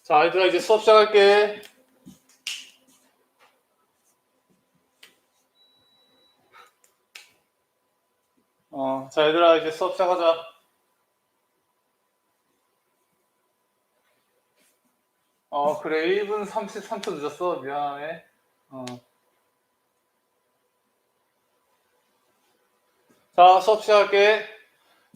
자, 얘들아 이제 수업 시작할게. 자, 얘들아 이제 수업 시작하자. 그래. 1분 33초 늦었어. 미안해. 자, 수업 시작할게.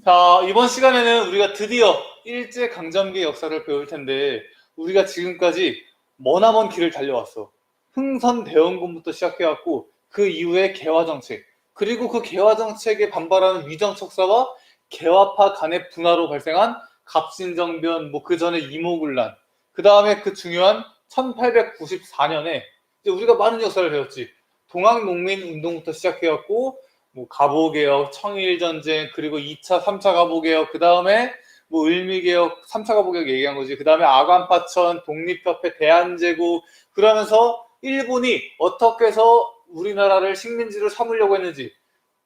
자, 이번 시간에는 우리가 드디어 일제강점기의 역사를 배울 텐데, 우리가 지금까지 머나먼 길을 달려왔어. 흥선대원군부터 시작해왔고, 그 이후에 개화정책, 그리고 그 개화정책에 반발하는 위정척사와 개화파 간의 분화로 발생한 갑신정변, 그 전에 이모군란, 그 다음에 그 중요한 1894년에 우리가 많은 역사를 배웠지. 동학농민운동부터 시작해왔고, 갑오개혁, 청일전쟁, 그리고 2차, 3차 갑오개혁, 그 다음에 을미개혁, 3차 갑오개혁 얘기한 거지. 그 다음에 아간파천, 독립협회, 대한제국, 그러면서 일본이 어떻게 해서 우리나라를 식민지로 삼으려고 했는지,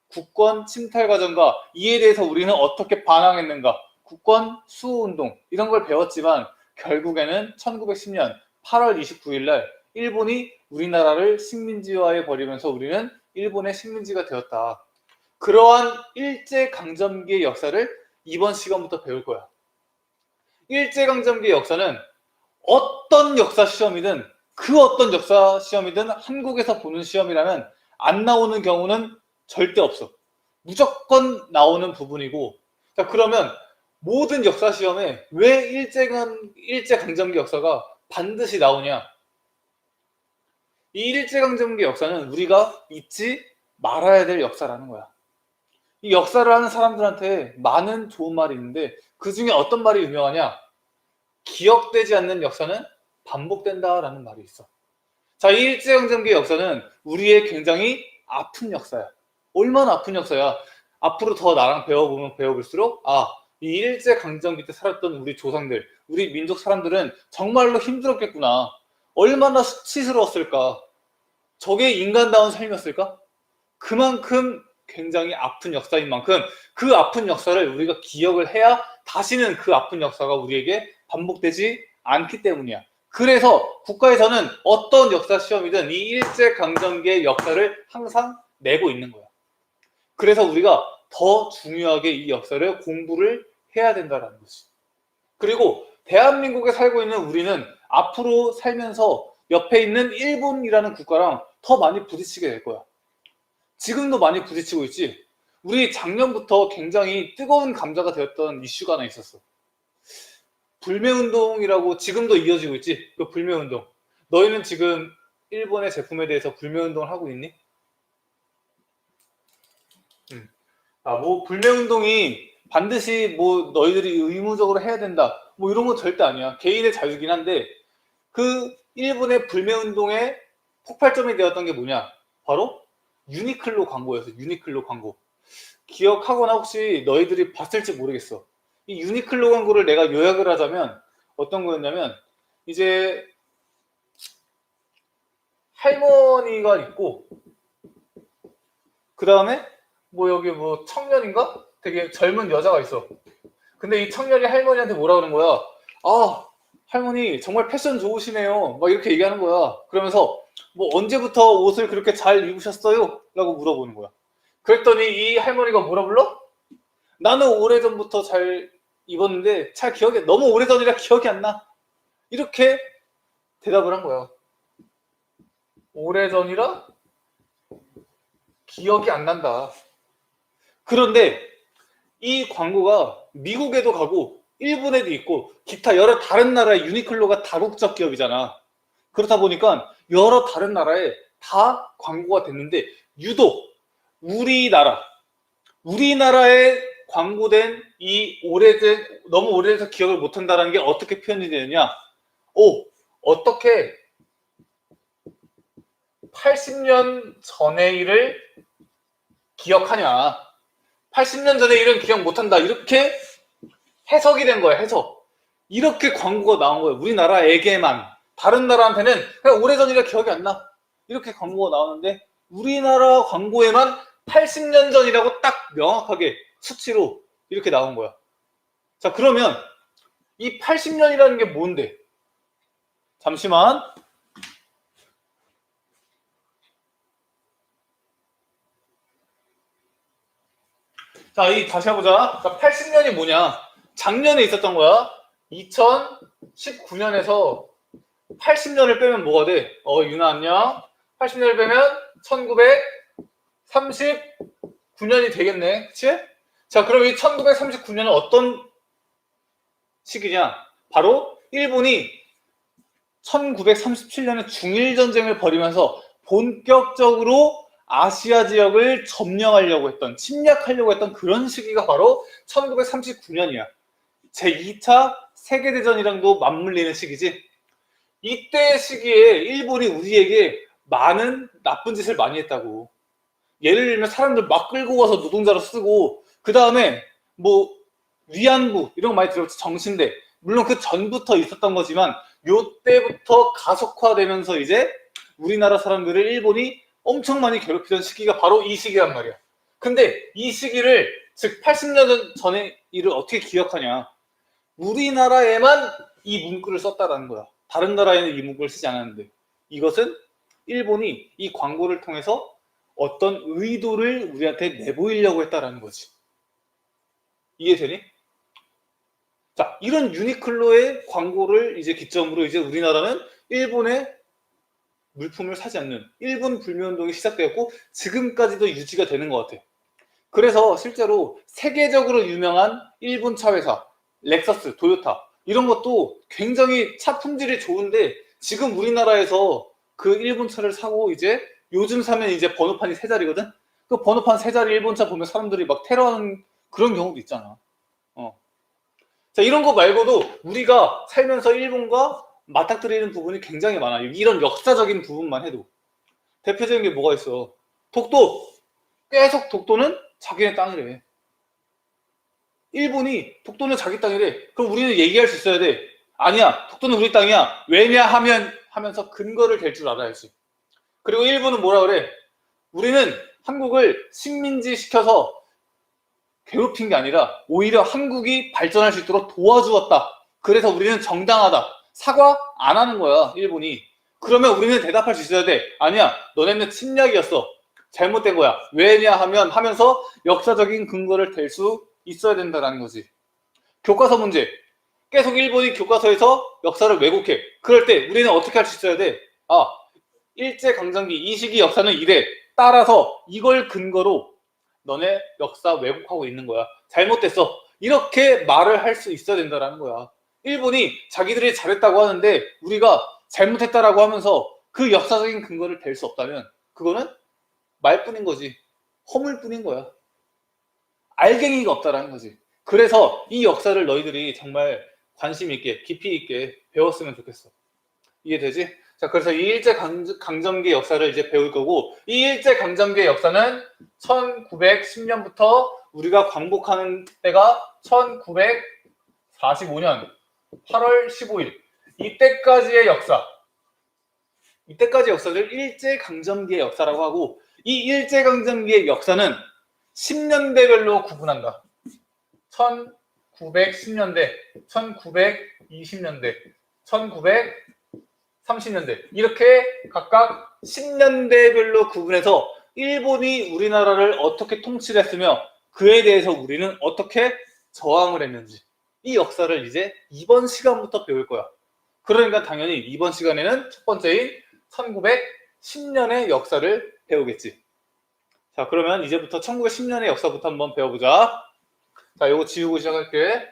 국권 침탈 과정과 이에 대해서 우리는 어떻게 반항했는가, 국권 수호운동, 이런 걸 배웠지만 결국에는 1910년 8월 29일 날 일본이 우리나라를 식민지화해 버리면서 우리는 일본의 식민지가 되었다. 그러한 일제강점기의 역사를 이번 시간부터 배울 거야. 일제강점기의 역사는 어떤 역사 시험이든 그 어떤 역사 시험이든 한국에서 보는 시험이라면 안 나오는 경우는 절대 없어. 무조건 나오는 부분이고, 자, 그러면 모든 역사 시험에 왜 일제강점기 역사가 반드시 나오냐? 이 일제강점기 역사는 우리가 잊지 말아야 될 역사라는 거야. 이 역사를 하는 사람들한테 많은 좋은 말이 있는데 그 중에 어떤 말이 유명하냐? 기억되지 않는 역사는 반복된다라는 말이 있어. 자, 이 일제강점기 역사는 우리의 굉장히 아픈 역사야. 얼마나 아픈 역사야. 앞으로 더 나랑 배워보면 배워볼수록 이 일제강점기 때 살았던 우리 조상들, 우리 민족 사람들은 정말로 힘들었겠구나. 얼마나 수치스러웠을까. 저게 인간다운 삶이었을까? 그만큼 굉장히 아픈 역사인 만큼 그 아픈 역사를 우리가 기억을 해야 다시는 그 아픈 역사가 우리에게 반복되지 않기 때문이야. 그래서 국가에서는 어떤 역사 시험이든 이 일제강점기의 역사를 항상 내고 있는 거야. 그래서 우리가 더 중요하게 이 역사를 공부를 해야 된다는 거지. 그리고 대한민국에 살고 있는 우리는 앞으로 살면서 옆에 있는 일본이라는 국가랑 더 많이 부딪히게 될 거야. 지금도 많이 부딪히고 있지. 우리 작년부터 굉장히 뜨거운 감자가 되었던 이슈가 하나 있었어. 불매운동이라고 지금도 이어지고 있지. 그 불매운동. 너희는 지금 일본의 제품에 대해서 불매운동을 하고 있니? 불매운동이 반드시 너희들이 의무적으로 해야 된다. 이런 건 절대 아니야. 개인의 자유긴 한데 그 일본의 불매운동의 폭발점이 되었던 게 뭐냐? 바로 유니클로 광고였어. 유니클로 광고. 기억하거나 혹시 너희들이 봤을지 모르겠어. 이 유니클로 광고를 내가 요약을 하자면 어떤 거였냐면 이제 할머니가 있고 그 다음에 여기 청년인가? 되게 젊은 여자가 있어. 근데 이 청년이 할머니한테 뭐라 그러는 거야? 할머니 정말 패션 좋으시네요. 막 이렇게 얘기하는 거야. 그러면서 언제부터 옷을 그렇게 잘 입으셨어요? 라고 물어보는 거야. 그랬더니 이 할머니가 뭐라 불러? 나는 오래전부터 잘 입었는데 너무 오래전이라 기억이 안 나. 이렇게 대답을 한 거야. 오래전이라 기억이 안 난다. 그런데 이 광고가 미국에도 가고 일본에도 있고 기타 여러 다른 나라의 유니클로가 다국적 기업이잖아. 그렇다 보니까 여러 다른 나라에 다 광고가 됐는데 유독 우리나라에 광고된 이 너무 오래돼서 기억을 못한다는 게 어떻게 표현이 되느냐? 어떻게 80년 전의 일을 기억하냐? 80년 전의 일은 기억 못한다. 이렇게 해석이 된 거야. 해석. 이렇게 광고가 나온 거예요. 우리나라에게만. 다른 나라한테는 그냥 오래전이라 기억이 안 나. 이렇게 광고가 나오는데 우리나라 광고에만 80년 전이라고 딱 명확하게 수치로 이렇게 나온 거야. 자, 그러면 이 80년이라는 게 뭔데? 잠시만. 자, 다시 해보자. 80년이 뭐냐? 작년에 있었던 거야. 2019년에서 80년을 빼면 뭐가 돼? 유나 안녕. 80년을 빼면 1939년이 되겠네. 그치? 자, 그럼 이 1939년은 어떤 시기냐? 바로 일본이 1937년에 중일전쟁을 벌이면서 본격적으로 아시아 지역을 점령하려고 했던, 침략하려고 했던 그런 시기가 바로 1939년이야. 제2차 세계대전이랑도 맞물리는 시기지. 이때 시기에 일본이 우리에게 많은 나쁜 짓을 많이 했다고. 예를 들면 사람들 막 끌고 가서 노동자로 쓰고, 그 다음에 뭐 위안부 이런 거 많이 들었지. 정신대. 물론 그 전부터 있었던 거지만 요때부터 가속화되면서 이제 우리나라 사람들을 일본이 엄청 많이 괴롭히던 시기가 바로 이 시기란 말이야. 근데 이 시기를, 즉 80년 전의 일을 어떻게 기억하냐? 우리나라에만 이 문구를 썼다라는 거야. 다른 나라에는 이 문구를 쓰지 않았는데, 이것은 일본이 이 광고를 통해서 어떤 의도를 우리한테 내보이려고 했다라는 거지. 이해되니? 자, 이런 유니클로의 광고를 이제 기점으로 이제 우리나라는 일본의 물품을 사지 않는 일본 불매운동이 시작되었고 지금까지도 유지가 되는 것 같아. 그래서 실제로 세계적으로 유명한 일본 차 회사 렉서스, 토요타 이런 것도 굉장히 차 품질이 좋은데 지금 우리나라에서 그 일본 차를 사고 이제 요즘 사면 이제 번호판이 세 자리거든? 그 번호판 세 자리 일본 차 보면 사람들이 막 테러하는 그런 경우도 있잖아. 자, 이런 거 말고도 우리가 살면서 일본과 맞닥뜨리는 부분이 굉장히 많아요. 이런 역사적인 부분만 해도. 대표적인 게 뭐가 있어? 독도! 계속 독도는 자기네 땅이래. 일본이 독도는 자기 땅이래. 그럼 우리는 얘기할 수 있어야 돼. 아니야, 독도는 우리 땅이야. 하면서 근거를 댈 줄 알아야지. 그리고 일본은 뭐라 그래? 우리는 한국을 식민지 시켜서 괴롭힌 게 아니라 오히려 한국이 발전할 수 있도록 도와주었다. 그래서 우리는 정당하다. 사과 안 하는 거야, 일본이. 그러면 우리는 대답할 수 있어야 돼. 아니야, 너네는 침략이었어. 잘못된 거야. 왜냐 하면서 역사적인 근거를 댈 수 있어야 된다는 거지. 교과서 문제. 계속 일본이 교과서에서 역사를 왜곡해. 그럴 때 우리는 어떻게 할 수 있어야 돼? 일제강점기 이 시기 역사는 이래. 따라서 이걸 근거로 너네 역사 왜곡하고 있는 거야. 잘못됐어. 이렇게 말을 할 수 있어야 된다는 거야. 일본이 자기들이 잘했다고 하는데 우리가 잘못했다라고 하면서 그 역사적인 근거를 댈 수 없다면 그거는 말뿐인 거지. 허물뿐인 거야. 알갱이가 없다라는 거지. 그래서 이 역사를 너희들이 정말 관심 있게 깊이 있게 배웠으면 좋겠어. 이해되지? 자, 그래서 이 일제강점기 역사를 이제 배울 거고, 이 일제강점기의 역사는 1910년부터 우리가 광복하는 때가 1945년 8월 15일. 이때까지의 역사를 일제강점기의 역사라고 하고, 이 일제강점기의 역사는 10년대별로 구분한다. 1910년대, 1920년대, 1930년대 이렇게 각각 10년대별로 구분해서 일본이 우리나라를 어떻게 통치를 했으며 그에 대해서 우리는 어떻게 저항을 했는지 이 역사를 이제 이번 시간부터 배울 거야. 그러니까 당연히 이번 시간에는 첫 번째인 1910년의 역사를 배우겠지. 자, 그러면 이제부터 1910년의 역사부터 한번 배워보자. 자, 요거 지우고 시작할게.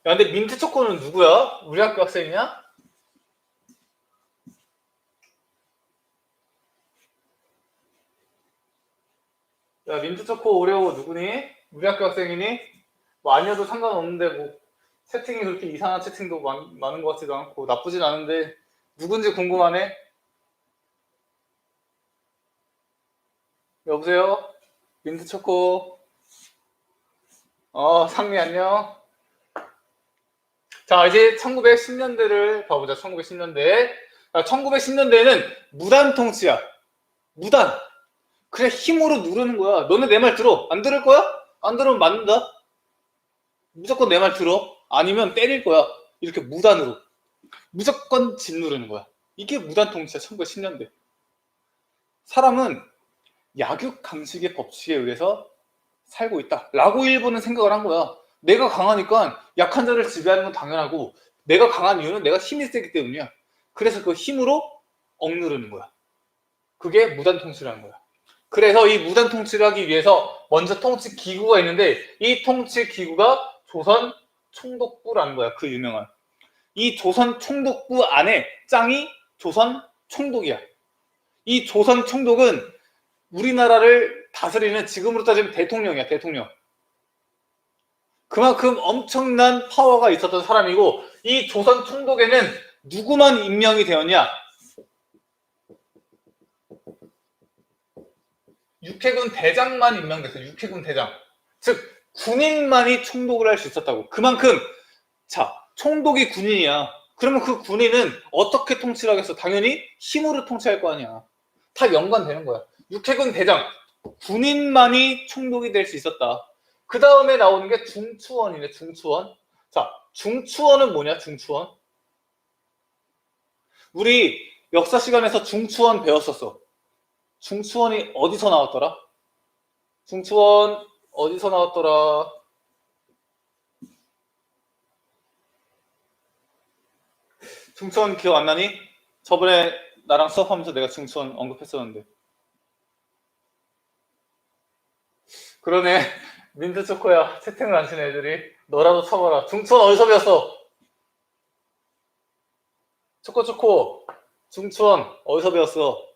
야, 근데 민트초코는 누구야? 우리 학교 학생이냐? 야, 민트초코 오레오 누구니? 우리 학교 학생이니? 뭐 아니어도 상관없는데 뭐 채팅이 그렇게 이상한 채팅도 많은 것 같지도 않고 나쁘진 않은데 누군지 궁금하네? 여보세요? 민트초코. 상미 안녕. 자, 이제 1910년대를 봐보자. 1910년대. 1910년대에는 무단 통치야. 무단. 그래, 힘으로 누르는 거야. 너네 내 말 들어. 안 들을 거야? 안 들으면 맞는다. 무조건 내 말 들어. 아니면 때릴 거야. 이렇게 무단으로. 무조건 짓누르는 거야. 이게 무단 통치야. 1910년대. 사람은 약육강식의 법칙에 의해서 살고 있다 라고 일본은 생각을 한 거야. 내가 강하니까 약한 자를 지배하는 건 당연하고, 내가 강한 이유는 내가 힘이 세기 때문이야. 그래서 그 힘으로 억누르는 거야. 그게 무단 통치라는 거야. 그래서 이 무단 통치를 하기 위해서 먼저 통치 기구가 있는데, 이 통치 기구가 조선 총독부라는 거야. 그 유명한 이 조선 총독부 안에 짱이 조선 총독이야. 이 조선 총독은 우리나라를 다스리는, 지금으로 따지면 대통령이야. 대통령. 그만큼 엄청난 파워가 있었던 사람이고, 이 조선 총독에는 누구만 임명이 되었냐? 육해군 대장만 임명됐어. 육해군 대장. 즉 군인만이 총독을 할 수 있었다고. 그만큼, 자, 총독이 군인이야. 그러면 그 군인은 어떻게 통치를 하겠어? 당연히 힘으로 통치할 거 아니야. 다 연관되는 거야. 육해군 대장, 군인만이 총독이 될 수 있었다. 그 다음에 나오는 게 중추원이네. 중추원. 자, 중추원은 뭐냐? 중추원. 우리 역사 시간에서 중추원 배웠었어. 중추원이 어디서 나왔더라? 중추원 어디서 나왔더라? 중추원 기억 안 나니? 저번에 나랑 수업하면서 내가 중추원 언급했었는데. 그러네. 민트초코야. 채팅을 안 치는 애들이. 너라도 쳐봐라. 중추원 어디서 배웠어? 초코초코. 중추원 어디서 배웠어?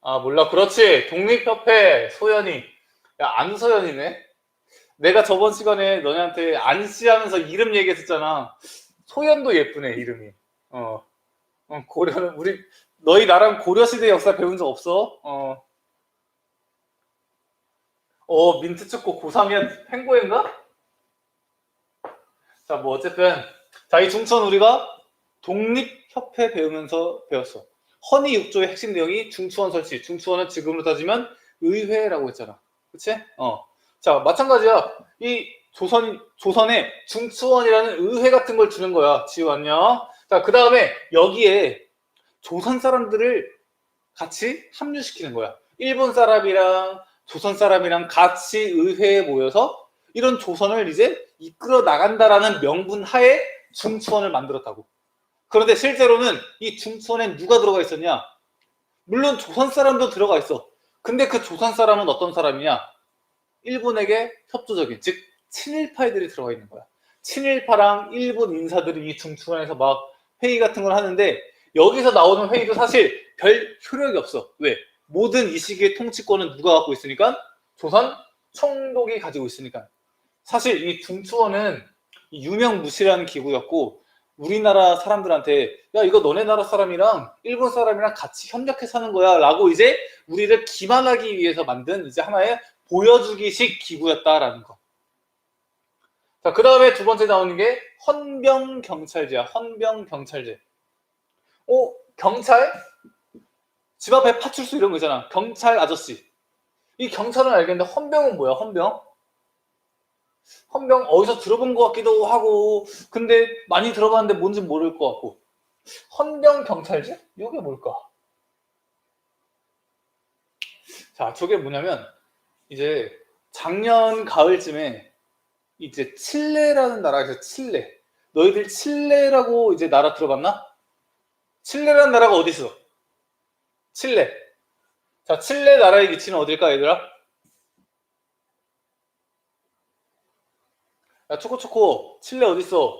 아, 몰라. 그렇지. 독립협회 소연이. 야, 안소연이네. 내가 저번 시간에 너네한테 안씨 하면서 이름 얘기했었잖아. 소연도 예쁘네, 이름이. 고려는, 너희 나랑 고려시대 역사 배운 적 없어? 민트초코 고3이야. 펭고인가? 자, 뭐, 어쨌든. 자, 이 중천 우리가 독립협회 배우면서 배웠어. 헌의 6조의 핵심 내용이 중추원 설치. 중추원은 지금으로 따지면 의회라고 했잖아. 그치? 자, 마찬가지야. 이 조선에 중추원이라는 의회 같은 걸 주는 거야. 지웠냐? 자, 그 다음에 여기에 조선 사람들을 같이 합류시키는 거야. 일본 사람이랑 조선 사람이랑 같이 의회에 모여서 이런 조선을 이제 이끌어 나간다라는 명분 하에 중추원을 만들었다고. 그런데 실제로는 이 중추원에 누가 들어가 있었냐? 물론 조선 사람도 들어가 있어. 근데 그 조선 사람은 어떤 사람이냐? 일본에게 협조적인, 즉 친일파들이 들어가 있는 거야. 친일파랑 일본 인사들이 이 중추원에서 막 회의 같은 걸 하는데, 여기서 나오는 회의도 사실 별 효력이 없어. 왜? 모든 이 시기의 통치권은 누가 갖고 있으니까? 조선 총독이 가지고 있으니까. 사실 이 중추원은 유명무실한 기구였고, 우리나라 사람들한테 야, 이거 너네 나라 사람이랑 일본 사람이랑 같이 협력해서 하는 거야 라고 이제 우리를 기만하기 위해서 만든 이제 하나의 보여주기식 기구였다라는 거. 자, 그 다음에 두 번째 나오는 게 헌병경찰제야. 헌병경찰제. 경찰? 집 앞에 파출소 이런 거 있잖아. 경찰 아저씨. 이 경찰은 알겠는데 헌병은 뭐야? 헌병? 헌병 어디서 들어본 것 같기도 하고, 근데 많이 들어봤는데 뭔지 모를 것 같고. 헌병경찰제? 이게 뭘까? 자, 저게 뭐냐면 이제 작년 가을쯤에 이제 칠레라는 나라에서, 칠레. 너희들 칠레라고 이제 나라 들어봤나? 칠레라는 나라가 어디 있어? 칠레. 자, 칠레 나라의 위치는 어딜까, 얘들아? 야, 초코초코, 칠레 어디 있어?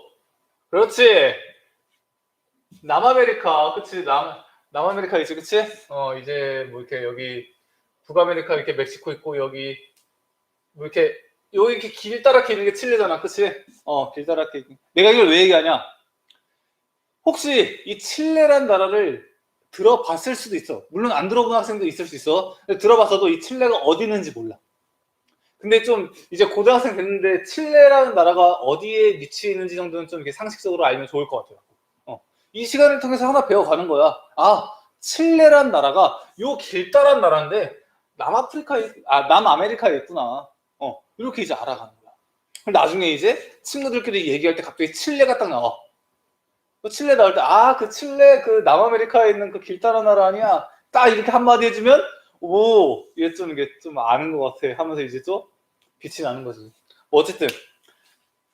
그렇지. 남아메리카, 그치? 남아메리카 있지, 그치? 이제 뭐 이렇게 여기 북아메리카 이렇게 멕시코 있고, 여기 뭐 이렇게 여기 이렇게 길다랗게 있는 게 칠레잖아, 그치? 길다랗게. 내가 이걸 왜 얘기하냐? 혹시 이 칠레란 나라를 들어봤을 수도 있어. 물론 안 들어본 학생도 있을 수 있어. 근데 들어봤어도 이 칠레가 어디 있는지 몰라. 근데 좀 이제 고등학생 됐는데 칠레라는 나라가 어디에 위치해 있는지 정도는 좀 이렇게 상식적으로 알면 좋을 것 같아요. 이 시간을 통해서 하나 배워가는 거야. 아, 칠레란 나라가 요 길다란 나라인데 남아메리카에 있구나. 이렇게 이제 알아가는 거야. 그럼 나중에 이제 친구들끼리 얘기할 때 갑자기 칠레가 딱 나와. 그 칠레 나올 때, 아, 그 칠레 그 남아메리카에 있는 그 길 따라 나라 아니야? 딱 이렇게 한마디 해주면, 오, 얘 좀 이게 좀 아는 것 같아 하면서 이제 또 빛이 나는 거지. 뭐 어쨌든,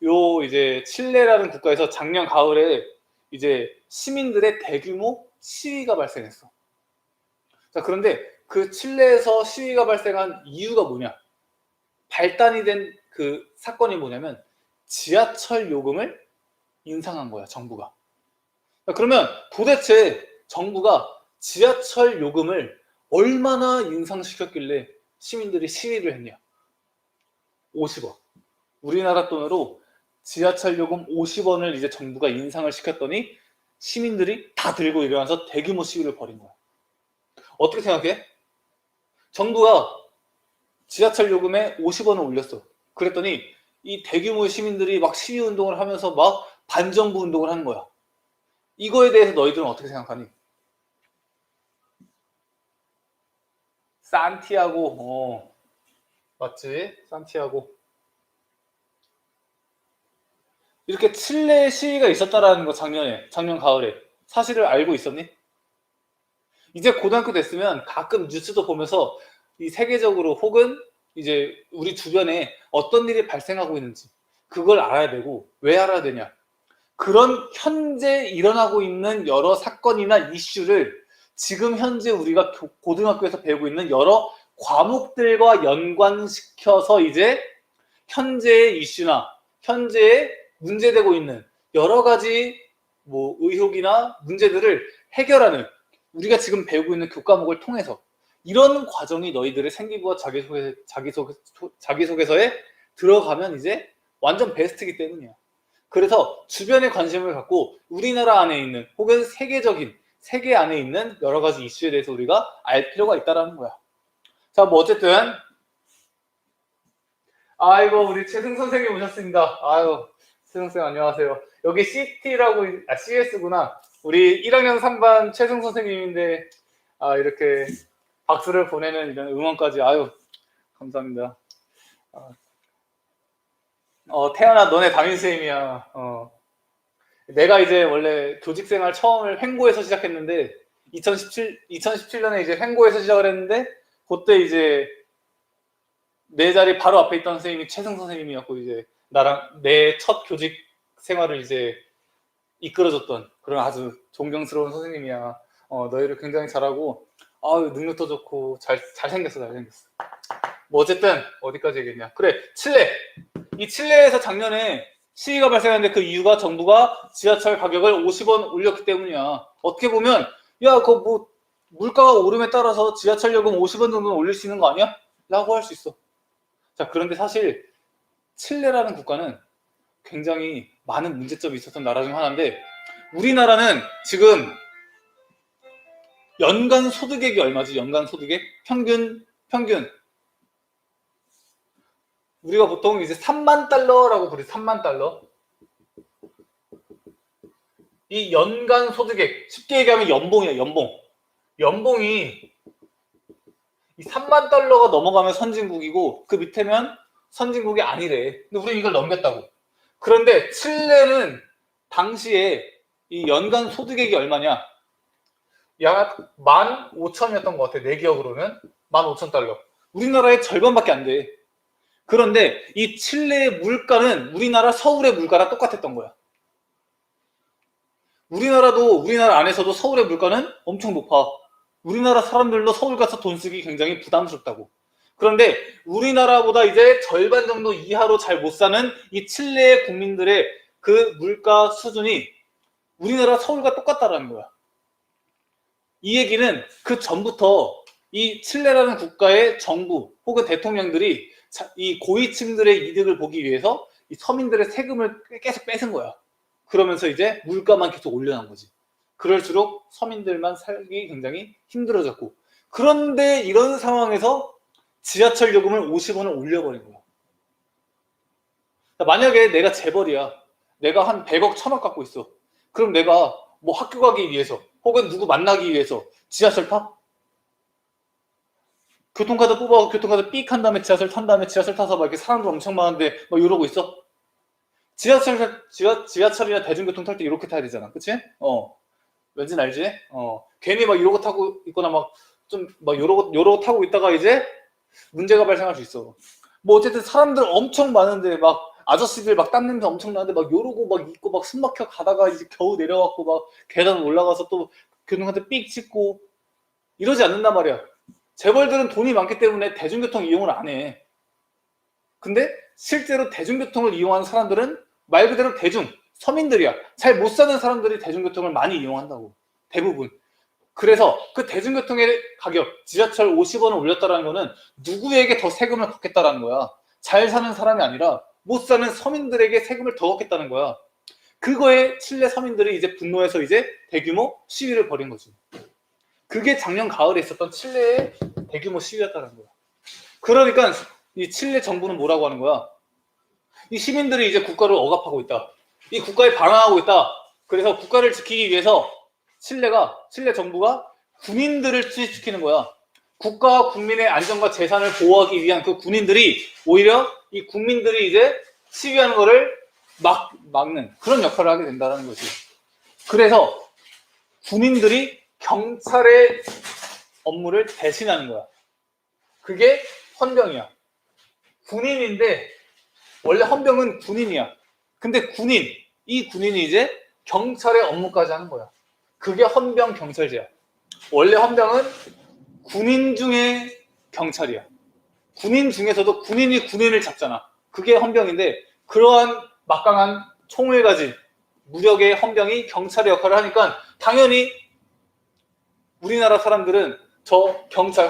요 이제 칠레라는 국가에서 작년 가을에 이제 시민들의 대규모 시위가 발생했어. 자, 그런데 그 칠레에서 시위가 발생한 이유가 뭐냐? 발단이 된 그 사건이 뭐냐면 지하철 요금을 인상한 거야, 정부가. 자, 그러면 도대체 정부가 지하철 요금을 얼마나 인상시켰길래 시민들이 시위를 했냐? 50원. 우리나라 돈으로 지하철 요금 50원을 이제 정부가 인상을 시켰더니 시민들이 다 들고 일어나서 대규모 시위를 벌인 거야. 어떻게 생각해? 정부가 지하철 요금에 50원을 올렸어. 그랬더니 이 대규모의 시민들이 막 시위 운동을 하면서 막 반정부 운동을 하는 거야. 이거에 대해서 너희들은 어떻게 생각하니? 산티아고, 맞지? 산티아고. 이렇게 칠레 시위가 있었다라는 거 작년 가을에 사실을 알고 있었니? 이제 고등학교 됐으면 가끔 뉴스도 보면서 이 세계적으로 혹은 이제 우리 주변에 어떤 일이 발생하고 있는지 그걸 알아야 되고, 왜 알아야 되냐? 그런 현재 일어나고 있는 여러 사건이나 이슈를 지금 현재 우리가 고등학교에서 배우고 있는 여러 과목들과 연관시켜서 이제 현재의 이슈나 현재에 문제되고 있는 여러 가지 뭐 의혹이나 문제들을 해결하는, 우리가 지금 배우고 있는 교과목을 통해서 이런 과정이 너희들의 생기부와 자기소개서에 들어가면 이제 완전 베스트이기 때문이야. 그래서 주변에 관심을 갖고 우리나라 안에 있는 혹은 세계 안에 있는 여러 가지 이슈에 대해서 우리가 알 필요가 있다는 거야. 자, 뭐 어쨌든 아이고, 우리 최승 선생님 오셨습니다. 아유, 최승 선생님 안녕하세요. 여기 CT라고, CS구나. 우리 1학년 3반 최승 선생님인데, 이렇게 박수를 보내는 이런 응원까지, 아유, 감사합니다. 태연아, 너네 담임선생님이야. 내가 이제 원래 교직생활 처음을 횡고에서 시작했는데, 2017년에 이제 횡고에서 시작을 했는데, 그때 이제 내 자리 바로 앞에 있던 선생님이 최승 선생님이었고, 이제 나랑 내 첫 교직 생활을 이제 이끌어줬던 그런 아주 존경스러운 선생님이야. 너희를 굉장히 잘하고, 능력도 좋고, 잘생겼어. 뭐 어쨌든 어디까지 얘기했냐. 그래, 칠레. 이 칠레에서 작년에 시위가 발생했는데 그 이유가 정부가 지하철 가격을 50원 올렸기 때문이야. 어떻게 보면 야, 그거 뭐 물가가 오름에 따라서 지하철 요금 50원 정도는 올릴 수 있는 거 아니야? 라고 할 수 있어. 자, 그런데 사실 칠레라는 국가는 굉장히 많은 문제점이 있었던 나라 중 하나인데, 우리나라는 지금 연간 소득액이 얼마지? 연간 소득액? 평균 우리가 보통 이제 3만 달러라고 부르지. 3만 달러. 이 연간 소득액, 쉽게 얘기하면 연봉이야. 연봉이 이 3만 달러가 넘어가면 선진국이고 그 밑에면 선진국이 아니래. 근데 우리는 이걸 넘겼다고. 그런데 칠레는 당시에 이 연간 소득액이 얼마냐? 약 15,000이었던 것 같아. 내 기억으로는 15,000달러. 우리나라의 절반밖에 안 돼. 그런데 이 칠레의 물가는 우리나라 서울의 물가랑 똑같았던 거야. 우리나라 안에서도 서울의 물가는 엄청 높아. 우리나라 사람들도 서울 가서 돈 쓰기 굉장히 부담스럽다고. 그런데 우리나라보다 이제 절반 정도 이하로 잘 못 사는 이 칠레의 국민들의 그 물가 수준이 우리나라 서울과 똑같다라는 거야. 이 얘기는 그 전부터 이 칠레라는 국가의 정부 혹은 대통령들이 이 고위층들의 이득을 보기 위해서 이 서민들의 세금을 계속 뺏은 거야. 그러면서 이제 물가만 계속 올려놓은 거지. 그럴수록 서민들만 살기 굉장히 힘들어졌고, 그런데 이런 상황에서 지하철 요금을 50원을 올려버린 거야. 만약에 내가 재벌이야. 내가 한 100억 1000억 갖고 있어. 그럼 내가 뭐 학교 가기 위해서 혹은 누구 만나기 위해서 지하철 타? 교통카드 뽑아서 교통카드 삑 한 다음에 지하철 탄 다음에 지하철 타서 막 이렇게 사람들 엄청 많은데 막 이러고 있어? 지하철이나 대중교통 탈 때 이렇게 타야 되잖아. 그치? 왠지 알지? 괜히 막 이러고 타고 있거나 막 좀 막 요러고 타고 있다가 이제 문제가 발생할 수 있어. 뭐 어쨌든 사람들 엄청 많은데 막 아저씨들 막 땀 냄새 엄청 나는데 막 요러고 막 있고 막 숨 막혀 가다가 이제 겨우 내려갖고 막 계단 올라가서 또 교통카드 삑 찍고 이러지 않는단 말이야. 재벌들은 돈이 많기 때문에 대중교통 이용을 안 해. 근데 실제로 대중교통을 이용하는 사람들은 말 그대로 서민들이야. 잘 못 사는 사람들이 대중교통을 많이 이용한다고. 대부분. 그래서 그 대중교통의 가격, 지하철 50원을 올렸다는 거는 누구에게 더 세금을 걷겠다라는 거야. 잘 사는 사람이 아니라 못 사는 서민들에게 세금을 더 걷겠다는 거야. 그거에 칠레 서민들이 이제 분노해서 이제 대규모 시위를 벌인 거지. 그게 작년 가을에 있었던 칠레의 대규모 시위였다는 거야. 그러니까 이 칠레 정부는 뭐라고 하는 거야? 이 시민들이 이제 국가를 억압하고 있다. 이 국가에 반항하고 있다. 그래서 국가를 지키기 위해서 칠레 정부가 군인들을 투입시키는 거야. 국가와 국민의 안전과 재산을 보호하기 위한 그 군인들이 오히려 이 국민들이 이제 시위하는 거를 막는 그런 역할을 하게 된다는 거지. 그래서 군인들이 경찰의 업무를 대신하는 거야. 그게 헌병이야. 군인인데 원래 헌병은 군인이야. 근데 이 군인이 이제 경찰의 업무까지 하는 거야. 그게 헌병 경찰제야. 원래 헌병은 군인 중에 경찰이야. 군인 중에서도 군인이 군인을 잡잖아. 그게 헌병인데 그러한 막강한 총을 가진 무력의 헌병이 경찰의 역할을 하니까 당연히 우리나라 사람들은 저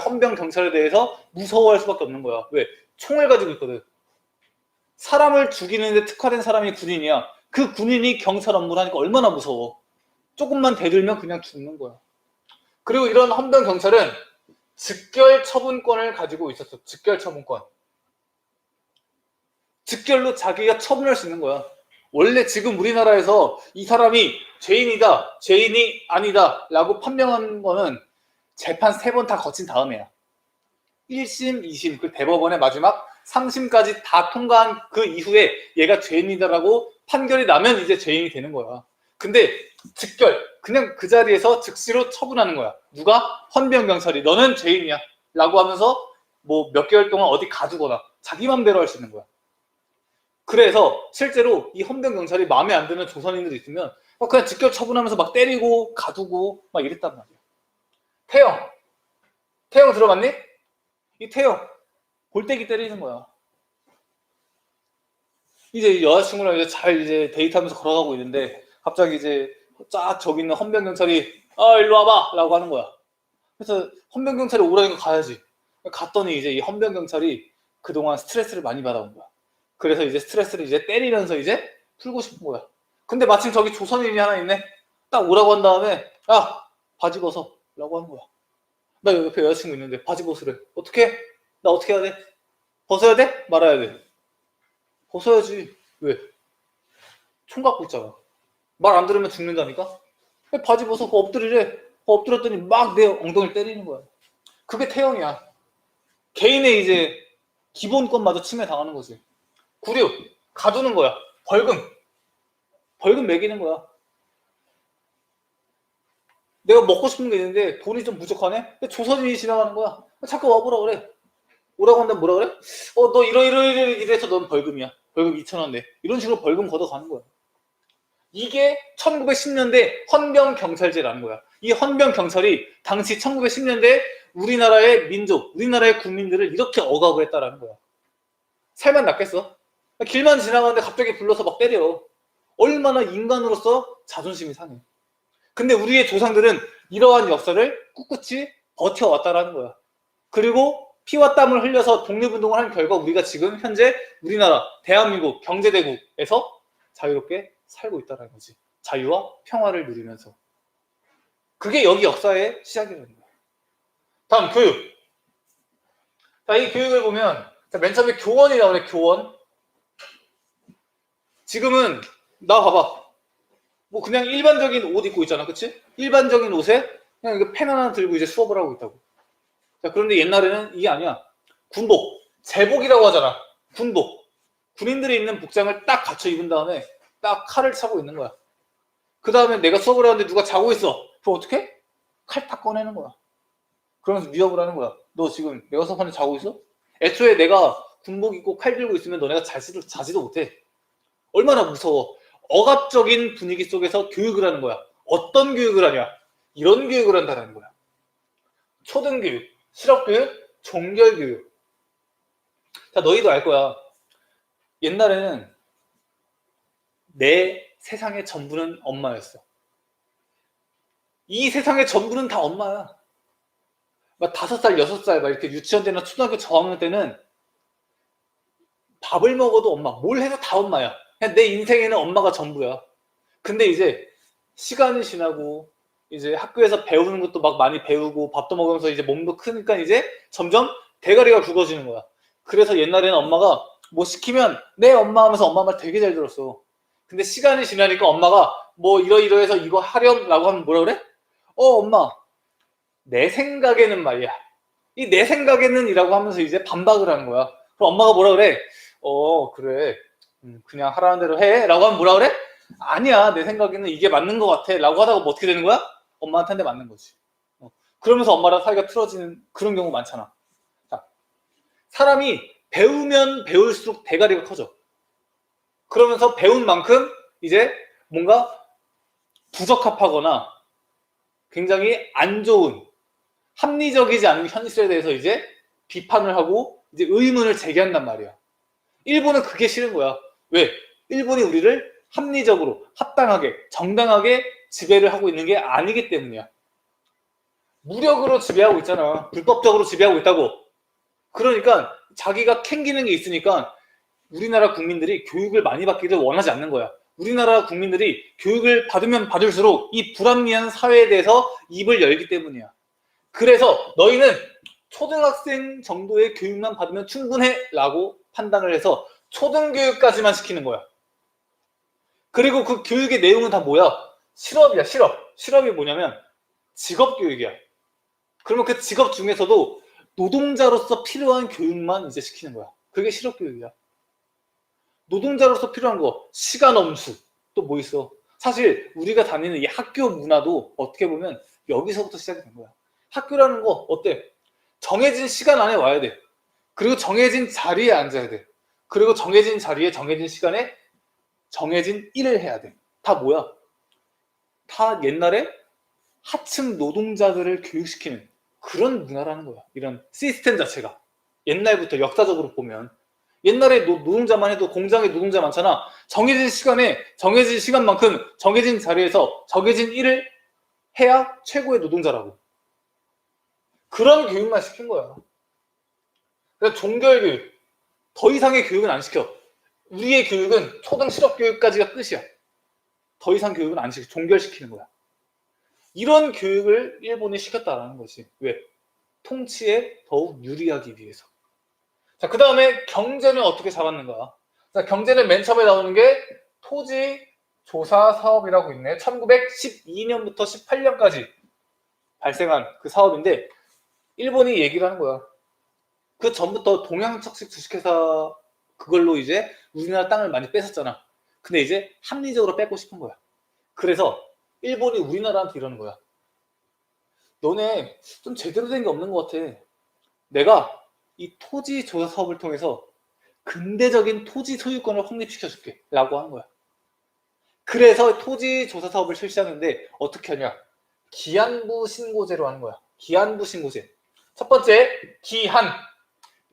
헌병 경찰에 대해서 무서워할 수밖에 없는 거야. 왜? 총을 가지고 있거든. 사람을 죽이는데 특화된 사람이 군인이야. 그 군인이 경찰 업무를 하니까 얼마나 무서워. 조금만 대들면 그냥 죽는 거야. 그리고 이런 헌병 경찰은 즉결 처분권을 가지고 있었어. 즉결 처분권. 즉결로 자기가 처분할 수 있는 거야. 원래 지금 우리나라에서 이 사람이 죄인이다, 죄인이 아니다 라고 판명하는 거는 재판 3번 다 거친 다음에야. 1심, 2심, 그 대법원의 마지막 3심까지 다 통과한 그 이후에 얘가 죄인이다라고 판결이 나면 이제 죄인이 되는 거야. 근데 즉결, 그냥 그 자리에서 즉시로 처분하는 거야. 누가? 헌병 경찰이 너는 죄인이야 라고 하면서 뭐 몇 개월 동안 어디 가두거나 자기 맘대로 할 수 있는 거야. 그래서 실제로 이 헌병 경찰이 마음에 안 드는 조선인들이 있으면 그냥 즉결 처분하면서 막 때리고 가두고 막 이랬단 말이야. 태영 들어봤니? 이 태영 골때기 때리는 거야. 이제 여자친구랑 이제 잘 이제 데이트하면서 걸어가고 있는데 갑자기 이제 쫙 저기 있는 헌병 경찰이 일로 와봐 라고 하는 거야. 그래서 헌병 경찰이 오라니까 가야지. 갔더니 이제 이 헌병 경찰이 그동안 스트레스를 많이 받아온 거야. 그래서 이제 스트레스를 이제 때리면서 이제 풀고 싶은 거야. 근데 마침 저기 조선인이 하나 있네. 딱 오라고 한 다음에 야 바지 벗어 라고 하는 거야. 나 옆에 여자친구 있는데 바지 벗으래. 어떻게? 나 어떻게 해야 돼? 벗어야 돼? 말아야 돼? 벗어야지. 왜? 총 갖고 있잖아. 말 안 들으면 죽는다니까? 바지 벗어. 그거 엎드리래. 그거 엎드렸더니 막 내 엉덩이를 때리는 거야. 그게 태형이야. 개인의 이제 기본권마저 침해당하는 거지. 구류, 가두는 거야. 벌금 매기는 거야. 내가 먹고 싶은 게 있는데 돈이 좀 부족하네? 조선인이 지나가는 거야. 자꾸 와보라 그래. 오라고 한다면 뭐라 그래? 너 이래서 넌 벌금이야. 벌금 2,000원 내. 이런 식으로 벌금 걷어가는 거야. 이게 1910년대 헌병경찰제라는 거야. 이 헌병경찰이 당시 1910년대 우리나라의 민족, 우리나라의 국민들을 이렇게 억압을 했다라는 거야. 살만 낫겠어? 길만 지나가는데 갑자기 불러서 막 때려. 얼마나 인간으로서 자존심이 상해. 근데 우리의 조상들은 이러한 역사를 꿋꿋이 버텨왔다라는 거야. 그리고 피와 땀을 흘려서 독립운동을 한 결과 우리가 지금 현재 우리나라 대한민국 경제대국에서 자유롭게 살고 있다는 거지. 자유와 평화를 누리면서. 그게 여기 역사의 시작이라는 거야. 다음 교육. 자, 이 교육을 보면 맨 처음에 교원이 나오네. 교원. 지금은 나 봐봐. 뭐 그냥 일반적인 옷 입고 있잖아. 그치? 일반적인 옷에 그냥 이거 펜 하나 들고 이제 수업을 하고 있다고. 자, 그런데 옛날에는 이게 아니야. 군복, 제복이라고 하잖아. 군복. 군인들이 입는 복장을 딱 갖춰 입은 다음에 딱 칼을 차고 있는 거야. 그 다음에 내가 수업을 하는데 누가 자고 있어. 그럼 어떻게? 칼 딱 꺼내는 거야. 그러면서 위협을 하는 거야. 너 지금 내가 수업하는데 자고 있어? 애초에 내가 군복 입고 칼 들고 있으면 너네가 자지도 못해. 얼마나 무서워. 억압적인 분위기 속에서 교육을 하는 거야. 어떤 교육을 하냐? 이런 교육을 한다는 거야. 초등교육, 실업교육, 종결교육. 자, 너희도 알 거야. 옛날에는 내 세상의 전부는 엄마였어. 이 세상의 전부는 다 엄마야. 막 5살, 6살, 막 이렇게 유치원 때나 초등학교 저학년 때는 밥을 먹어도 엄마, 뭘 해도 다 엄마야. 그냥 내 인생에는 엄마가 전부야. 근데 이제 시간이 지나고 이제 학교에서 배우는 것도 막 많이 배우고 밥도 먹으면서 이제 몸도 크니까 이제 점점 대가리가 굵어지는 거야. 그래서 옛날에는 엄마가 뭐 시키면 내 엄마 하면서 엄마 말 되게 잘 들었어. 근데 시간이 지나니까 엄마가 뭐 이러이러해서 이거 하렴 라고 하면 뭐라 그래? 엄마 내 생각에는 말이야. 이 내 생각에는 이라고 하면서 이제 반박을 하는 거야. 그럼 엄마가 뭐라 그래? 그래. 그냥 하라는 대로 해. 라고 하면 뭐라 그래? 아니야. 내 생각에는 이게 맞는 것 같아. 라고 하다가 뭐 어떻게 되는 거야? 엄마한테 한 대 맞는 거지. 그러면서 엄마랑 사이가 틀어지는 그런 경우 많잖아. 자, 사람이 배우면 배울수록 대가리가 커져. 그러면서 배운 만큼 이제 뭔가 부적합하거나 굉장히 안 좋은 합리적이지 않은 현실에 대해서 이제 비판을 하고 이제 의문을 제기한단 말이야. 일본은 그게 싫은 거야. 왜? 일본이 우리를 합리적으로, 합당하게, 정당하게 지배를 하고 있는 게 아니기 때문이야. 무력으로 지배하고 있잖아. 불법적으로 지배하고 있다고. 그러니까 자기가 캥기는 게 있으니까 우리나라 국민들이 교육을 많이 받기를 원하지 않는 거야. 우리나라 국민들이 교육을 받으면 받을수록 이 불합리한 사회에 대해서 입을 열기 때문이야. 그래서 너희는 초등학생 정도의 교육만 받으면 충분해 라고 판단을 해서 초등교육까지만 시키는 거야. 그리고 그 교육의 내용은 다 뭐야? 실업이야, 실업. 실업이 뭐냐면 직업교육이야. 그러면 그 직업 중에서도 노동자로서 필요한 교육만 이제 시키는 거야. 그게 실업교육이야. 노동자로서 필요한 거, 시간 엄수. 또 뭐 있어? 사실 우리가 다니는 이 학교 문화도 어떻게 보면 여기서부터 시작이 된 거야. 학교라는 거 어때? 정해진 시간 안에 와야 돼. 그리고 정해진 자리에 앉아야 돼. 그리고 정해진 자리에 정해진 시간에 정해진 일을 해야 돼. 다 뭐야? 다 옛날에 하층 노동자들을 교육시키는 그런 문화라는 거야. 이런 시스템 자체가. 옛날부터 역사적으로 보면. 옛날에 노동자만 해도 공장에 노동자 많잖아. 정해진 시간에 정해진 시간만큼 정해진 자리에서 정해진 일을 해야 최고의 노동자라고. 그런 교육만 시킨 거야. 그래서 종결교육. 더 이상의 교육은 안 시켜. 우리의 교육은 초등 실업교육까지가 끝이야. 더 이상 교육은 안 시켜. 종결시키는 거야. 이런 교육을 일본이 시켰다라는 것이. 왜? 통치에 더욱 유리하기 위해서. 자, 그 다음에 경제는 어떻게 잡았는가? 자, 경제는 맨 처음에 나오는 게 토지 조사 사업이라고 있네. 1912년부터 18년까지 발생한 그 사업인데 일본이 얘기를 하는 거야. 그 전부터 동양척식 주식회사 그걸로 이제 우리나라 땅을 많이 뺏었잖아. 근데 이제 합리적으로 뺏고 싶은 거야. 그래서 일본이 우리나라한테 이러는 거야. 너네 좀 제대로 된 게 없는 것 같아. 내가 이 토지 조사 사업을 통해서 근대적인 토지 소유권을 확립시켜줄게 라고 하는 거야. 그래서 토지 조사 사업을 실시하는데 어떻게 하냐? 기한부 신고제로 하는 거야. 기한부 신고제. 첫 번째,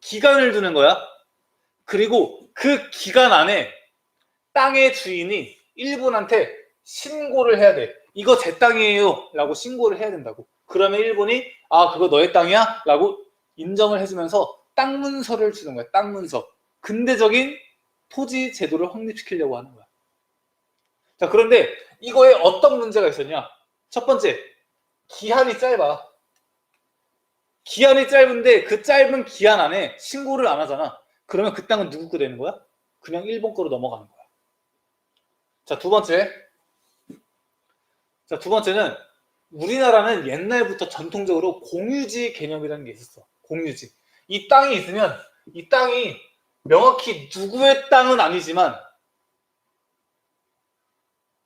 기간을 두는 거야. 그리고 그 기간 안에 땅의 주인이 일본한테 신고를 해야 돼. 이거 제 땅이에요 라고 신고를 해야 된다고. 그러면 일본이 그거 너의 땅이야? 라고 인정을 해주면서 땅 문서를 주는 거야. 땅 문서. 근대적인 토지 제도를 확립시키려고 하는 거야. 자, 그런데 이거에 어떤 문제가 있었냐? 첫 번째, 기한이 짧아. 기한이 짧은데 그 짧은 기한 안에 신고를 안 하잖아. 그러면 그 땅은 누구 거 되는 거야? 그냥 일본 거로 넘어가는 거야. 자, 두 번째는 우리나라는 옛날부터 전통적으로 공유지 개념이라는 게 있었어. 공유지. 이 땅이 있으면 이 땅이 명확히 누구의 땅은 아니지만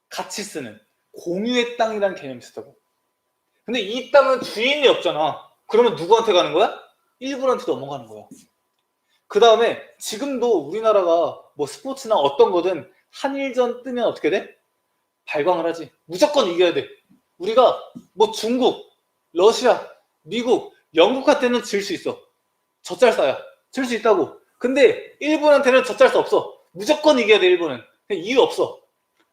같이 쓰는 공유의 땅이라는 개념이 있었다고. 근데 이 땅은 주인이 없잖아. 그러면 누구한테 가는 거야? 일본한테 넘어가는 거야. 그 다음에 지금도 우리나라가 뭐 스포츠나 어떤 거든 한일전 뜨면 어떻게 돼? 발광을 하지. 무조건 이겨야 돼. 우리가 뭐 중국, 러시아, 미국, 영국한테는 질 수 있어. 젖잘싸야. 질 수 있다고. 근데 일본한테는 젖잘 수 없어. 무조건 이겨야 돼, 일본은. 이유 없어.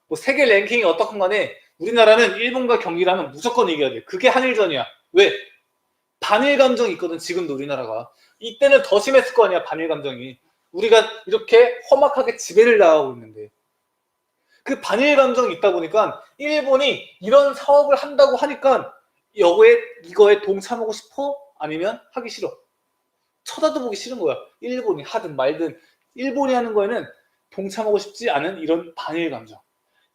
뭐 세계 랭킹이 어떻건 간에 우리나라는 일본과 경기를 하면 무조건 이겨야 돼. 그게 한일전이야. 왜? 반일 감정이 있거든, 지금도 우리나라가. 이때는 더 심했을 거 아니야, 반일 감정이. 우리가 이렇게 험악하게 지배를 당하고 있는데. 그 반일 감정이 있다 보니까 일본이 이런 사업을 한다고 하니까 이거에 동참하고 싶어? 아니면 하기 싫어? 쳐다도 보기 싫은 거야. 일본이 하든 말든 일본이 하는 거에는 동참하고 싶지 않은 이런 반일 감정.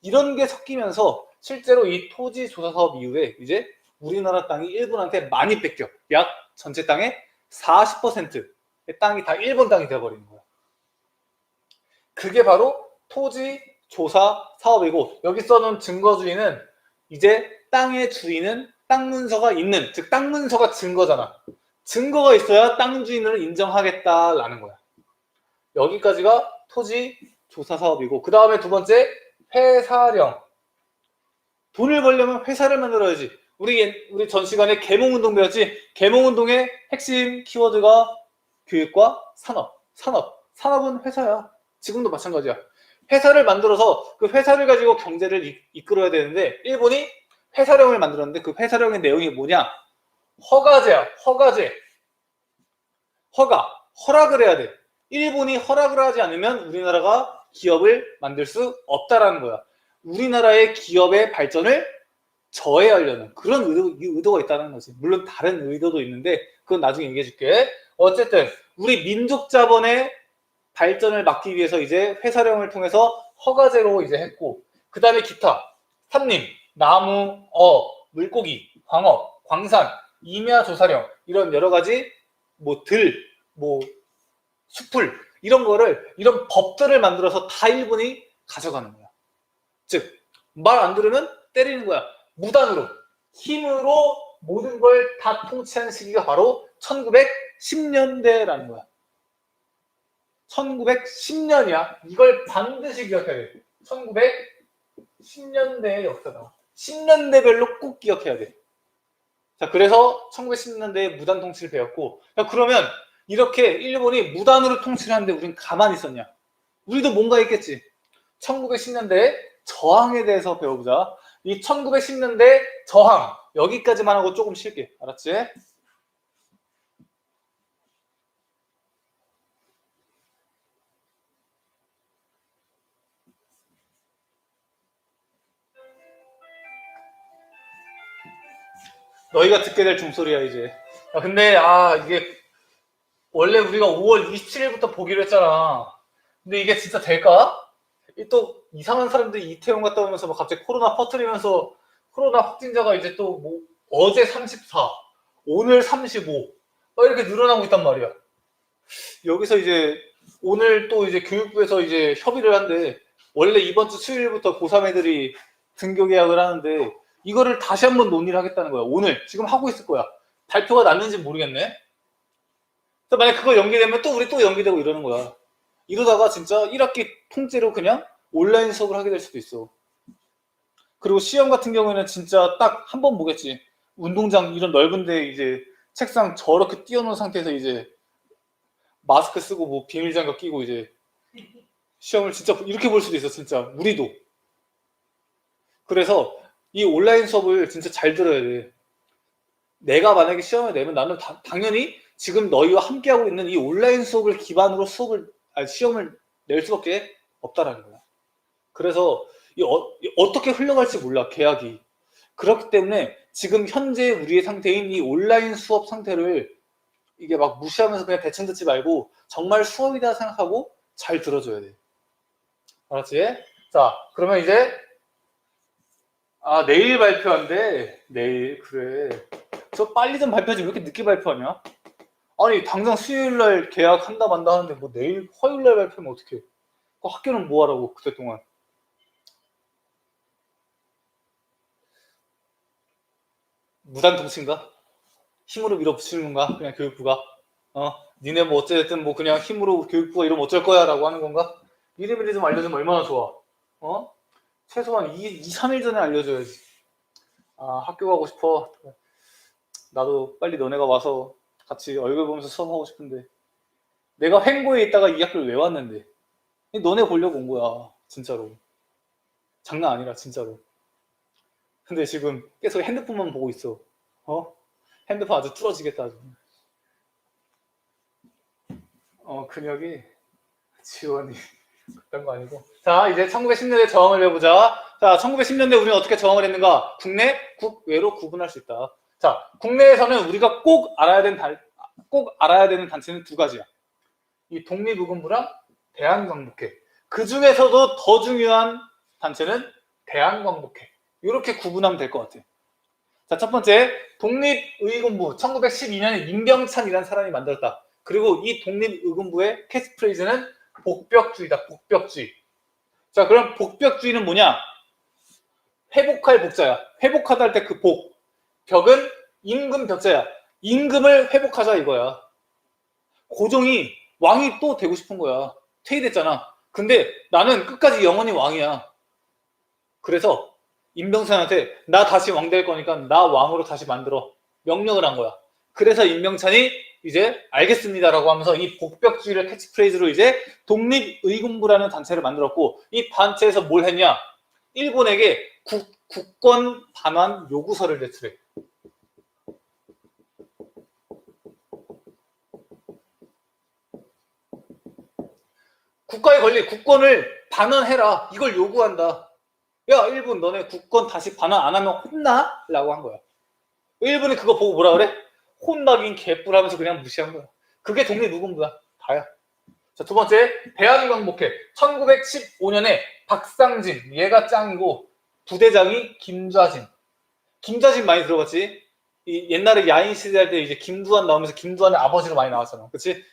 이런 게 섞이면서 실제로 이 토지 조사 사업 이후에 이제 우리나라 땅이 일본한테 많이 뺏겨. 약 전체 땅의 40%의 땅이 다 일본 땅이 되어버리는 거야. 그게 바로 토지 조사 사업이고, 여기 써놓은 증거주의는 이제 땅의 주인은 땅 문서가 있는, 즉 땅 문서가 증거잖아. 증거가 있어야 땅 주인을 인정하겠다라는 거야. 여기까지가 토지 조사 사업이고, 그 다음에 두 번째 회사령. 돈을 벌려면 회사를 만들어야지. 우리 전 시간에 계몽운동 배웠지? 계몽운동의 핵심 키워드가 교육과 산업. 산업은 회사야. 지금도 마찬가지야. 회사를 만들어서 그 회사를 가지고 경제를 이끌어야 되는데, 일본이 회사령을 만들었는데 그 회사령의 내용이 뭐냐? 허가제야. 허가제. 허락을 해야 돼. 일본이 허락을 하지 않으면 우리나라가 기업을 만들 수 없다라는 거야. 우리나라의 기업의 발전을 저해하려는 그런 의도가 있다는 거지. 물론 다른 의도도 있는데 그건 나중에 얘기해 줄게. 어쨌든 우리 민족 자본의 발전을 막기 위해서 이제 회사령을 통해서 허가제로 이제 했고, 그 다음에 기타 산림, 나무, 물고기, 광업, 광산, 임야조사령, 이런 여러 가지 숲을, 이런 법들을 만들어서 다 일본이 가져가는 거야. 즉 말 안 들으면 때리는 거야. 무단으로, 힘으로 모든 걸 다 통치한 시기가 바로 1910년대라는 거야. 1910년이야. 이걸 반드시 기억해야 돼. 1910년대의 역사다. 10년대별로 꼭 기억해야 돼. 자, 그래서 1910년대에 무단 통치를 배웠고, 야, 그러면 이렇게 일본이 무단으로 통치를 하는데 우린 가만히 있었냐? 우리도 뭔가 있겠지. 1910년대 저항에 대해서 배워보자. 이 1910년대 저항, 여기까지만 하고 조금 쉴게. 알았지? 너희가 듣게 될 중소리야 이제. 근데 이게 원래 우리가 5월 27일부터 보기로 했잖아. 근데 이게 진짜 될까? 또 이상한 사람들이 이태원 갔다 오면서 막 갑자기 코로나 퍼뜨리면서 코로나 확진자가 이제 또 뭐 어제 34, 오늘 35 이렇게 늘어나고 있단 말이야. 여기서 이제 오늘 또 이제 교육부에서 이제 협의를 한대. 원래 이번 주 수요일부터 고3 애들이 등교 계약을 하는데 이거를 다시 한번 논의를 하겠다는 거야. 오늘 지금 하고 있을 거야. 발표가 났는지 모르겠네. 그래서 만약 그거 연기되면 또 우리 또 연기되고 이러는 거야. 이러다가 진짜 1학기 통째로 그냥 온라인 수업을 하게 될 수도 있어. 그리고 시험 같은 경우에는 진짜 딱 한 번 보겠지. 운동장 이런 넓은데 이제 책상 저렇게 띄워놓은 상태에서 이제 마스크 쓰고 뭐 비닐장갑 끼고 이제 시험을 진짜 이렇게 볼 수도 있어. 진짜 우리도. 그래서 이 온라인 수업을 진짜 잘 들어야 돼. 내가 만약에 시험을 내면 나는 당연히 지금 너희와 함께하고 있는 이 온라인 수업을 기반으로 시험을 낼 수밖에 없다라는 거야. 그래서 어떻게 흘러갈지 몰라, 계약이. 그렇기 때문에 지금 현재 우리의 상태인 이 온라인 수업 상태를 이게 막 무시하면서 그냥 대충 듣지 말고 정말 수업이다 생각하고 잘 들어줘야 돼. 알았지? 자, 그러면 이제 아, 내일 발표한대. 내일, 그래. 저 빨리 좀 발표하지 왜 이렇게 늦게 발표하냐? 아니, 당장 수요일 날 계약한다 만다 하는데 뭐 내일 화요일 날 발표하면 어떡해. 그 학교는 뭐 하라고, 그때 동안. 무단통치인가? 힘으로 밀어붙이는 건가? 그냥 교육부가. 니네 뭐 어쨌든 뭐 그냥 힘으로 교육부가 이러면 어쩔 거야 라고 하는 건가? 미리미리 좀 알려주면 얼마나 좋아. 최소한 3일 전에 알려줘야지. 아, 학교 가고 싶어. 나도 빨리 너네가 와서 같이 얼굴 보면서 수업하고 싶은데. 내가 횡고에 있다가 이 학교를 왜 왔는데. 너네 보려고 온 거야. 진짜로. 장난 아니라 진짜로. 근데 지금 계속 핸드폰만 보고 있어. 핸드폰 아주 뚫어지겠다. 아주. 근육이 지원이 그런 거 아니고. 자, 이제 1910년대 저항을 해보자. 자, 1910년대 우리는 어떻게 저항을 했는가? 국내, 국외로 구분할 수 있다. 자, 국내에서는 우리가 꼭 알아야 되는 단체는 두 가지야. 이 독립의금부랑 대한광복회. 그 중에서도 더 중요한 단체는 대한광복회. 이렇게 구분하면 될 것 같아. 자, 첫 번째, 독립의금부 1912년에 임병찬이라는 사람이 만들었다. 그리고 이 독립의금부의 캐치프레이즈는 복벽주의다. 복벽주의. 자, 그럼 복벽주의는 뭐냐? 회복할 복자야. 회복하다 할 때 그 복. 벽은 임금 벽자야. 임금을 회복하자 이거야. 고종이 왕이 또 되고 싶은 거야. 퇴위됐잖아. 근데 나는 끝까지 영원히 왕이야. 그래서 임병찬한테 나 다시 왕 될 거니까 나 왕으로 다시 만들어. 명령을 한 거야. 그래서 임병찬이 이제 알겠습니다라고 하면서 이 복벽주의를 캐치프레이즈로 이제 독립의금부라는 단체를 만들었고, 이 단체에서 뭘 했냐? 일본에게 국권 반환 요구서를 제출해. 국가의 권리, 국권을 반환해라. 이걸 요구한다. 야, 일본 너네 국권 다시 반환 안 하면 혼나? 라고 한 거야. 일본이 그거 보고 뭐라 그래? 혼나긴 개뿔 하면서 그냥 무시한 거야. 그게 독립의금부야. 다야. 자, 두 번째, 대한광복회. 1915년에 박상진, 얘가 짱이고, 부대장이 김좌진. 김좌진 많이 들어봤지? 이 옛날에 야인 시대 할 때 이제 김두한 나오면서 김두한의 아버지로 많이 나왔잖아. 그치?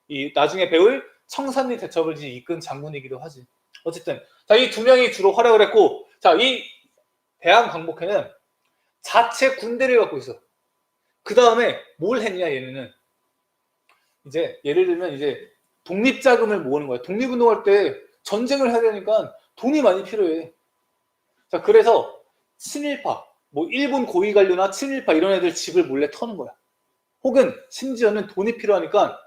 이 나중에 배울 청산리 대첩을 이끈 장군이기도 하지. 어쨌든. 자, 이 두 명이 주로 활약을 했고, 자, 이 대한광복회는 자체 군대를 갖고 있어. 그 다음에 뭘 했냐, 얘네는. 이제, 예를 들면 이제 독립자금을 모으는 거야. 독립운동할 때 전쟁을 해야 되니까 돈이 많이 필요해. 자, 그래서 친일파, 뭐 일본 고위 관료나 친일파 이런 애들 집을 몰래 터는 거야. 혹은 심지어는 돈이 필요하니까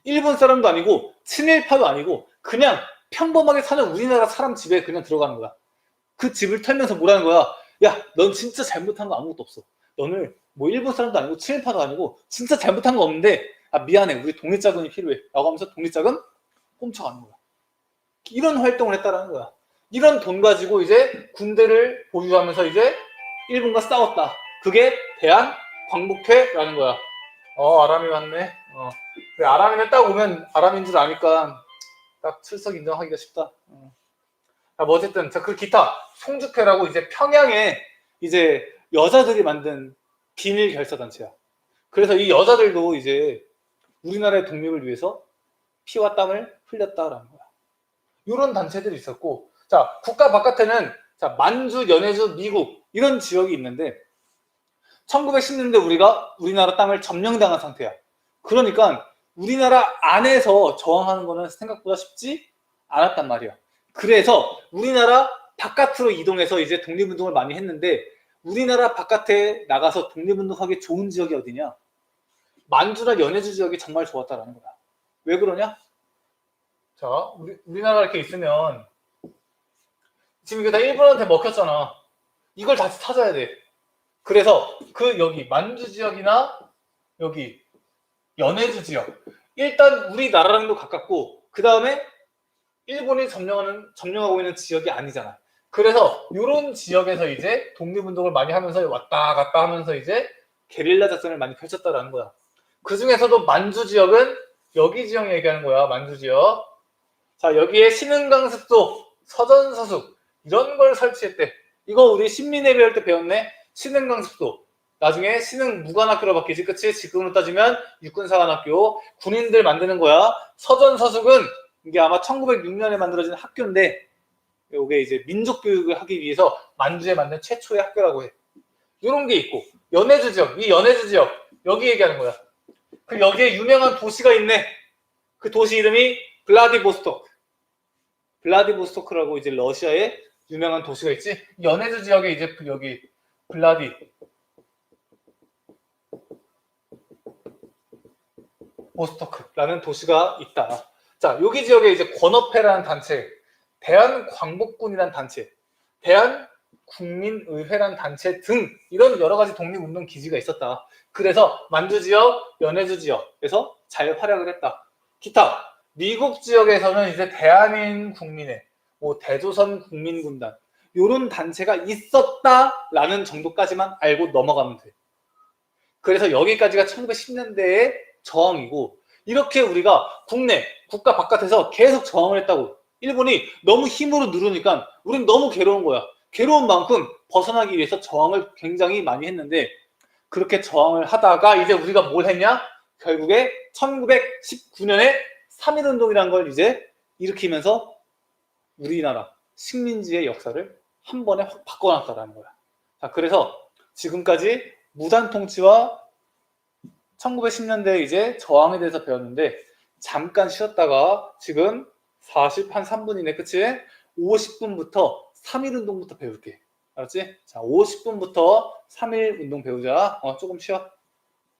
일본 사람도 아니고 친일파도 아니고 그냥 평범하게 사는 우리나라 사람 집에 그냥 들어가는 거야. 그 집을 털면서 뭐라는 거야? 야, 넌 진짜 잘못한 거 아무것도 없어. 너는 뭐 일본 사람도 아니고 친일파도 아니고 진짜 잘못한 거 없는데, 아, 미안해, 우리 독립자금이 필요해 라고 하면서 독립자금 훔쳐가는 거야. 이런 활동을 했다라는 거야. 이런 돈 가지고 이제 군대를 보유하면서 이제 일본과 싸웠다. 그게 대한광복회라는 거야. 아람이 왔네. 그래, 아람이는 딱 오면 아람인 줄 아니까 딱 출석 인정하기가 쉽다. 뭐 어쨌든, 자, 그 기타 송주회라고 이제 평양에 이제 여자들이 만든 비밀 결사단체야. 그래서 이 여자들도 이제 우리나라의 독립을 위해서 피와 땀을 흘렸다라는 거야. 이런 단체들이 있었고, 자, 국가 바깥에는 자, 만주, 연해주, 미국 이런 지역이 있는데 1910년대 우리가 우리나라 땅을 점령당한 상태야. 그러니까 우리나라 안에서 저항하는 거는 생각보다 쉽지 않았단 말이야. 그래서 우리나라 바깥으로 이동해서 이제 독립운동을 많이 했는데, 우리나라 바깥에 나가서 독립운동하기 좋은 지역이 어디냐? 만주나 연해주 지역이 정말 좋았다라는 거야. 왜 그러냐? 자, 우리나라가 이렇게 있으면 지금 이게 다 일본한테 먹혔잖아. 이걸 다시 찾아야 돼. 그래서 그 여기 만주 지역이나 여기 연해주 지역, 일단 우리나라랑도 가깝고 그 다음에 일본이 점령하고 있는 지역이 아니잖아. 그래서 이런 지역에서 이제 독립운동을 많이 하면서 왔다 갔다 하면서 이제 게릴라 작전을 많이 펼쳤다라는 거야. 그 중에서도 만주 지역은 여기 지역 얘기하는 거야. 만주 지역. 자, 여기에 신흥강 습소, 서전서숙 이런 걸 설치했대. 이거 우리 신민회 배울 때 배웠네. 신흥강습소. 나중에 신흥 무관학교로 바뀌지, 그치? 지금으로 따지면 육군사관학교. 군인들 만드는 거야. 서전서숙은 이게 아마 1906년에 만들어진 학교인데, 이게 이제 민족교육을 하기 위해서 만주에 만든 최초의 학교라고 해. 이런 게 있고, 연해주 지역, 이 연해주 지역, 여기 얘기하는 거야. 그 여기에 유명한 도시가 있네. 그 도시 이름이 블라디보스토크. 블라디보스토크라고 이제 러시아의 유명한 도시가 있지. 연해주 지역에 이제 여기 블라디보스토크라는 도시가 있다. 자, 여기 지역에 이제 권업회라는 단체, 대한광복군이라는 단체, 대한국민의회라는 단체 등 이런 여러 가지 독립운동 기지가 있었다. 그래서 만주 지역, 연해주 지역에서 잘 활약을 했다. 기타 미국 지역에서는 이제 대한인 국민회, 뭐 대조선 국민군단 이런 단체가 있었다라는 정도까지만 알고 넘어가면 돼. 그래서 여기까지가 1910년대의 저항이고, 이렇게 우리가 국내, 국가 바깥에서 계속 저항을 했다고. 일본이 너무 힘으로 누르니까 우린 너무 괴로운 거야. 괴로운 만큼 벗어나기 위해서 저항을 굉장히 많이 했는데, 그렇게 저항을 하다가 이제 우리가 뭘 했냐? 결국에 1919년에 3.1운동이라는 걸 이제 일으키면서 우리나라 식민지의 역사를 한 번에 확 바꿔놨다라는 거야. 자, 그래서 지금까지 무단 통치와 1910년대 이제 저항에 대해서 배웠는데, 잠깐 쉬었다가 지금 3분이네, 그치? 50분부터 3.1운동부터 배울게. 알았지? 자, 50분부터 3.1운동 배우자. 조금 쉬어.